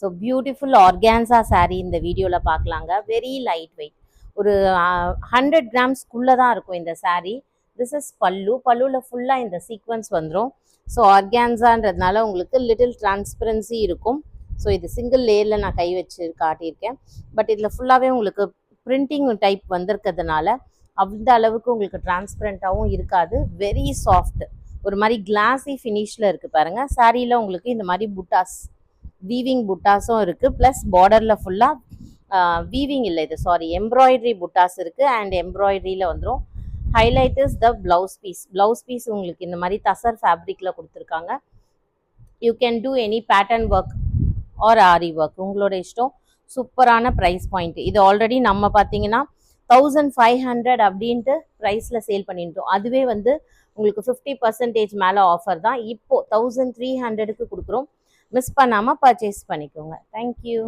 So beautiful organza saree இந்த வீடியோவில் பார்க்கலாங்க. வெரி லைட் வெயிட், ஒரு 100 கிராம்ஸ்க்குள்ளே தான் இருக்கும் இந்த saree. திஸ் இஸ் பல்லு. பல்லுவில் ஃபுல்லாக இந்த சீக்வன்ஸ் வந்துடும். ஸோ ஆர்கான்சான்றதுனால உங்களுக்கு லிட்டில் டிரான்ஸ்பரன்சி இருக்கும். ஸோ இது சிங்கிள் லேயரில் நான் கை வச்சு காட்டியிருக்கேன். பட் இதில் ஃபுல்லாகவே உங்களுக்கு பிரிண்டிங் டைப் வந்திருக்கிறதுனால அந்த அளவுக்கு உங்களுக்கு டிரான்ஸ்பரண்ட்டாகவும் இருக்காது. வெரி சாஃப்ட், ஒரு மாதிரி கிளாஸி ஃபினிஷில் இருக்குது பாருங்கள். சாரியில் உங்களுக்கு இந்த மாதிரி புட்டாஸ், வீவிங் புட்டாஸும் இருக்குது. ப்ளஸ் பார்டரில் ஃபுல்லாக வீவிங் இல்லை, இது சாரி எம்ப்ராய்டரி புட்டாஸ் இருக்குது. அண்ட் எம்ப்ராய்டரியில் வந்துடும். Highlight is the blouse piece. Blouse piece உங்களுக்கு இந்த மாதிரி தசர் ஃபேப்ரிக்கில் கொடுத்துருக்காங்க. You can do any pattern work or aari work, உங்களோட இஷ்டம். சூப்பரான ப்ரைஸ் பாயிண்ட். இது ஆல்ரெடி நம்ம பார்த்தீங்கன்னா 1500 அப்படின்ட்டு ப்ரைஸில் சேல் பண்ணிட்டோம். அதுவே வந்து உங்களுக்கு 50% மேலே ஆஃபர் தான். இப்போது 1300க்கு கொடுக்குறோம். மிஸ் பண்ணாமல் பர்ச்சேஸ் பண்ணிக்கோங்க. தேங்க்யூ.